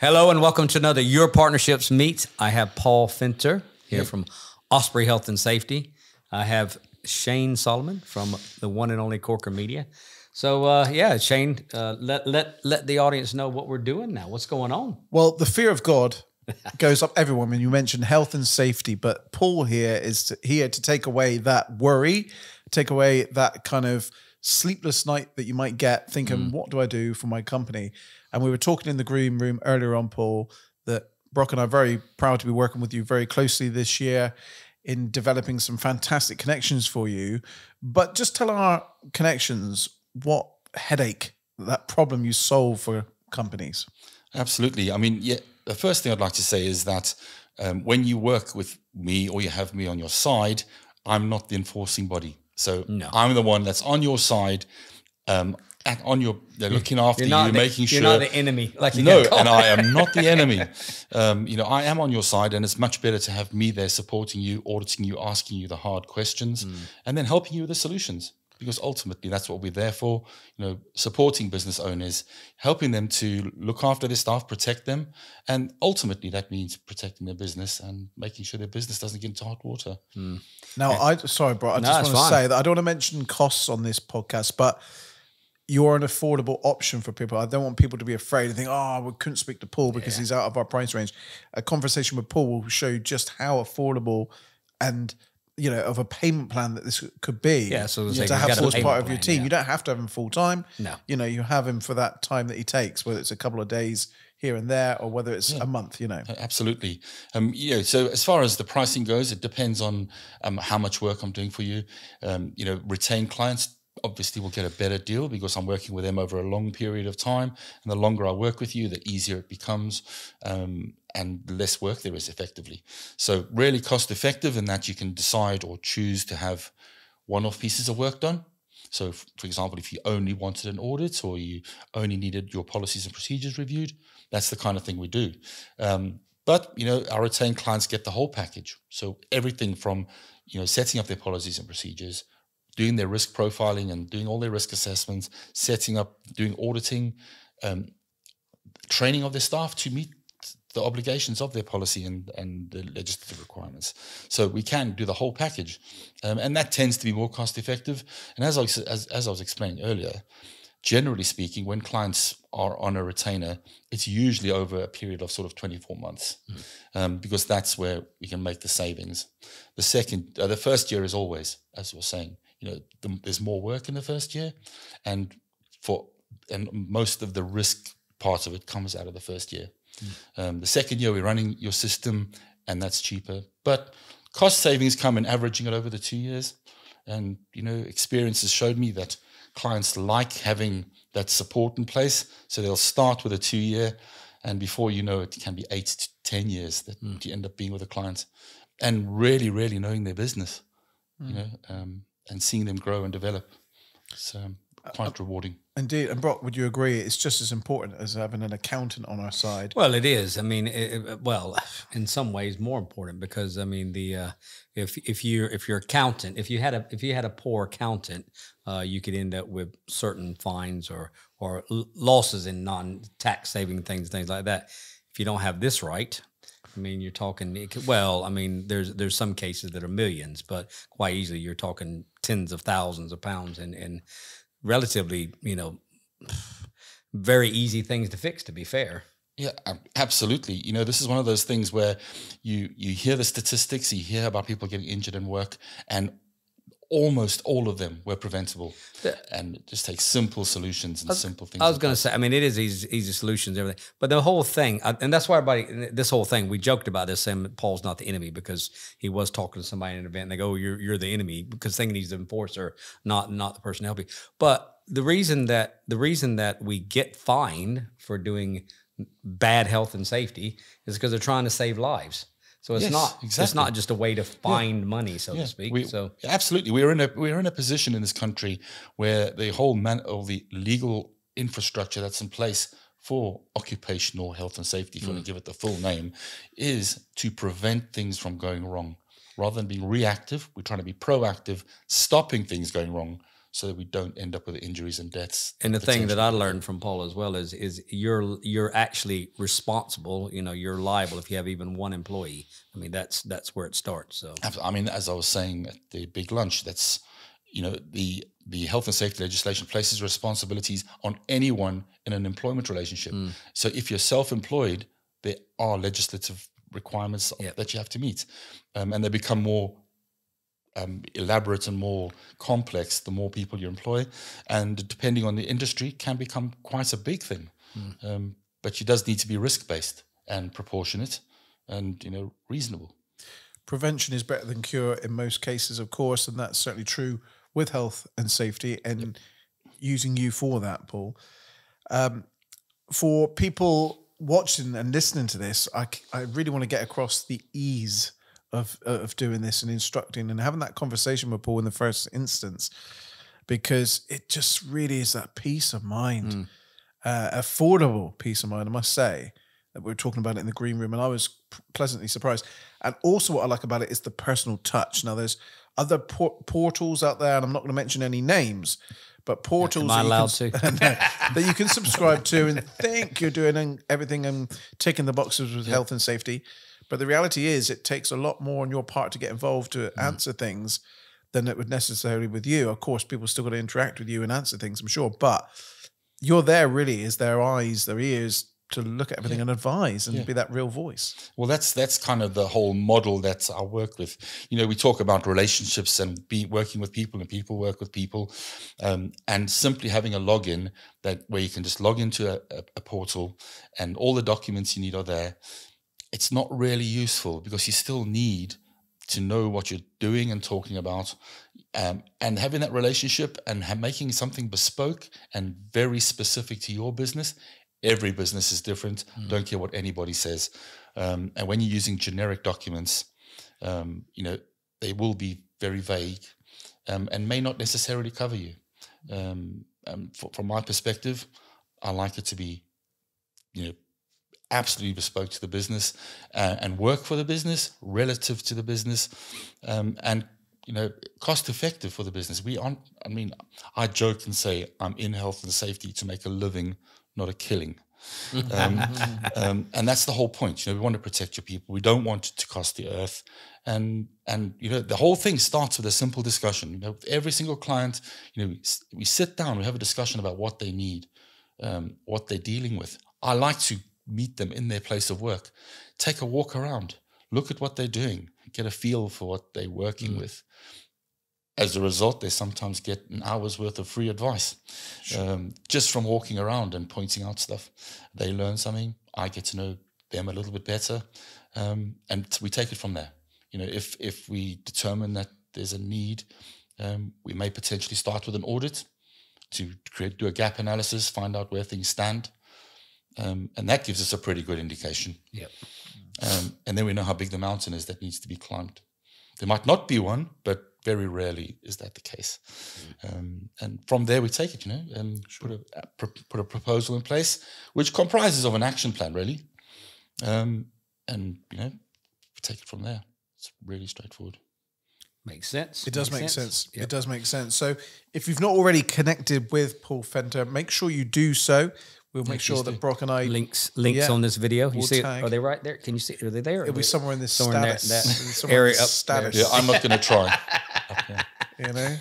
Hello and welcome to another Your Partnerships Meet. I have Paul Finter here from Osprey Health and Safety. I have Shane Solomon from the one and only Corker Media. So Shane, let the audience know what we're doing now. What's going on? Well, the fear of God goes up everyone when you mention health and safety, but Paul here is here to take away that worry, take away that kind of sleepless night that you might get thinking, what do I do for my company? And we were talking in the green room earlier on, Paul, that Brock and I are very proud to be working with you very closely this year in developing some fantastic connections for you. But just tell our connections what headache, that problem you solve for companies. Absolutely. I mean, the first thing I'd like to say is that when you work with me or you have me on your side, I'm not the enforcing body. So I'm the one that's on your side, they're looking after you, making sure. You're not the enemy. And I am not the enemy. I am on your side, and it's much better to have me there supporting you, auditing you, asking you the hard questions, and then helping you with the solutions. Because ultimately, that's what we're there for. Supporting business owners, helping them to look after their staff, protect them, and ultimately that means protecting their business and making sure their business doesn't get into hot water. Now, sorry, bro, I just want to say that I don't want to mention costs on this podcast, but you're an affordable option for people. I don't want people to be afraid and think, we couldn't speak to Paul because he's out of our price range. A conversation with Paul will show you just how affordable and of a payment plan that this could be. Yeah, so to have Paul as part of your team. Yeah. You don't have to have him full time. No. You have him for that time that he takes, whether it's a couple of days here and there or whether it's a month, Absolutely. So as far as the pricing goes, it depends on how much work I'm doing for you. Retained clients obviously will get a better deal because I'm working with them over a long period of time. And the longer I work with you, the easier it becomes and the less work there is effectively. So really cost effective in that you can decide or choose to have one-off pieces of work done. So, for example, if you only wanted an audit or you only needed your policies and procedures reviewed, that's the kind of thing we do. But our retained clients get the whole package. So everything from, setting up their policies and procedures, doing their risk profiling and doing all their risk assessments, setting up, doing auditing, training of their staff to meet the obligations of their policy and the legislative requirements. So we can do the whole package. And that tends to be more cost effective. And as I was explaining earlier, generally speaking, when clients are on a retainer, it's usually over a period of sort of 24 months because that's where we can make the savings. The first year is always, as we're saying, there's more work in the first year, and most of the risk part of it comes out of the first year. The second year, we're running your system, and that's cheaper. But cost savings come in averaging it over the 2 years, and experiences showed me that clients like having that support in place, so they'll start with a 2 year, and before you know it, can be 8 to 10 years that you end up being with a client, and really, really knowing their business, and seeing them grow and develop. It's quite rewarding. Indeed. And Brock, would you agree it's just as important as having an accountant on our side? Well, it is. I mean, in some ways more important because I mean if your accountant, if you had a poor accountant, you could end up with certain fines or losses in non-tax saving things like that. If you don't have this right, I mean, you're talking, there's some cases that are millions, but quite easily you're talking tens of thousands of pounds and relatively, very easy things to fix, to be fair. Yeah, absolutely. This is one of those things where you hear the statistics, you hear about people getting injured in work, and almost all of them were preventable. And it just takes simple solutions and simple things. I was going to say, I mean, it is easy solutions, everything. But the whole thing, and that's why this whole thing, we joked about this, saying Paul's not the enemy because he was talking to somebody in an event and they go, you're the enemy, because thinking he's the enforcer, not the person helping. But the reason that we get fined for doing bad health and safety is because they're trying to save lives. So it's it's not just a way to find money, so to speak. Absolutely, we're in a position in this country where the whole the legal infrastructure that's in place for occupational health and safety, if you want to give it the full name, is to prevent things from going wrong. Rather than being reactive, we're trying to be proactive, stopping things going wrong so that we don't end up with injuries and deaths. And the thing that I learned from Paul as well is you're actually responsible. You know, you're liable if you have even one employee. I mean, that's where it starts. So I mean, as I was saying at the big lunch, that's, you know, the health and safety legislation places responsibilities on anyone in an employment relationship. So if you're self-employed, there are legislative requirements that you have to meet, and they become more elaborate and more complex the more people you employ, and depending on the industry can become quite a big thing. But it does need to be risk-based and proportionate and, you know, reasonable. Prevention is better than cure in most cases, of course, and that's certainly true with health and safety, and using you for that, Paul. For people watching and listening to this, I really want to get across the ease of doing this and instructing and having that conversation with Paul in the first instance, because it just really is that peace of mind, affordable peace of mind, I must say, that we were talking about it in the green room, and I was pleasantly surprised. And also what I like about it is the personal touch. Now, there's other portals out there, and I'm not going to mention any names, but portals that you can subscribe to and think you're doing everything and ticking the boxes with health and safety. But the reality is it takes a lot more on your part to get involved to answer things than it would necessarily with you. Of course, people still got to interact with you and answer things, I'm sure, but you're there really as their eyes, their ears, to look at everything and advise and be that real voice. Well, that's kind of the whole model that I work with. You know, we talk about relationships and working with people, and people work with people, and simply having a login where you can just log into a portal and all the documents you need are there. It's not really useful because you still need to know what you're doing and talking about, and having that relationship and making something bespoke and very specific to your business. Every business is different. Don't care what anybody says. And when you're using generic documents, you know, they will be very vague and may not necessarily cover you. From my perspective, I like it to be, you know, absolutely bespoke to the business and work for the business, relative to the business, and, you know, cost effective for the business. I joke and say I'm in health and safety to make a living, not a killing. And that's the whole point. You know, we want to protect your people. We don't want it to cost the earth. And you know, the whole thing starts with a simple discussion. You know, with every single client, you know, we sit down, we have a discussion about what they need, what they're dealing with. I like to meet them in their place of work, take a walk around, look at what they're doing, get a feel for what they're working with. As a result, they sometimes get an hour's worth of free advice just from walking around and pointing out stuff. They learn something. I get to know them a little bit better, and we take it from there. You know, if we determine that there's a need, we may potentially start with an audit to do a gap analysis, find out where things stand, and that gives us a pretty good indication. Yep. And then we know how big the mountain is that needs to be climbed. There might not be one, but very rarely is that the case. And from there we take it, you know, and put a proposal in place, which comprises of an action plan, really. And, you know, we take it from there. It's really straightforward. Makes sense. It does make sense. Yep. It does make sense. So if you've not already connected with Paul Fenter, make sure you do so. We'll make sure that Brock and I... Links on this video. You see it? Are they right there? Can you see? Are they there? It'll be somewhere in this status. That area up status. Yeah, I'm not going to try. You know?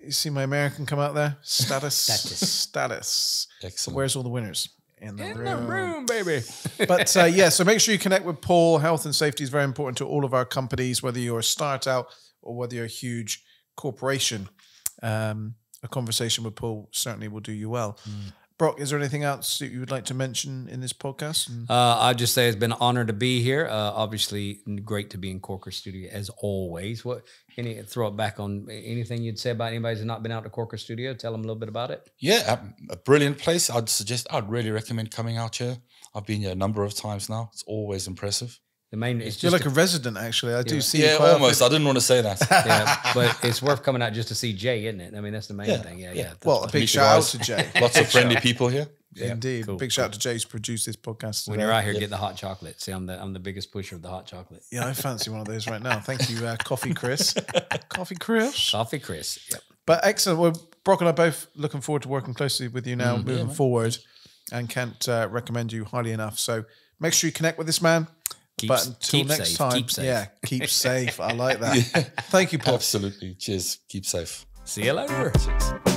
You see my American come out there? Status. Excellent. Where's all the winners? In the room, baby. But so make sure you connect with Paul. Health and safety is very important to all of our companies, whether you're a startup or whether you're a huge corporation. A conversation with Paul certainly will do you well. Brock, is there anything else that you would like to mention in this podcast? I'd just say it's been an honor to be here. Obviously, great to be in Corker Studio as always. Throw it back on anything you'd say about anybody who's not been out to Corker Studio? Tell them a little bit about it. Yeah, a brilliant place. I'd really recommend coming out here. I've been here a number of times now. It's always impressive. You're like a resident, actually. I do see you. Yeah, almost. I didn't want to say that. Yeah, but it's worth coming out just to see Jay, isn't it? I mean, that's the main thing. Yeah. Well, a big shout out to Jay. Lots of friendly people here. Yeah, indeed. Cool, big shout out to Jay who's produced this podcast. When you're out here, get the hot chocolate. See, I'm the biggest pusher of the hot chocolate. Yeah, I fancy one of those right now. Thank you, Coffee Chris. Coffee Chris. Coffee Chris. Yep. But excellent. Well, Brock and I both looking forward to working closely with you now moving forward, and can't recommend you highly enough. So make sure you connect with this man. But until next safe, time, keep safe. keep safe. I like that. Thank you, Paul. Absolutely. Cheers. Keep safe. See you later. Cheers.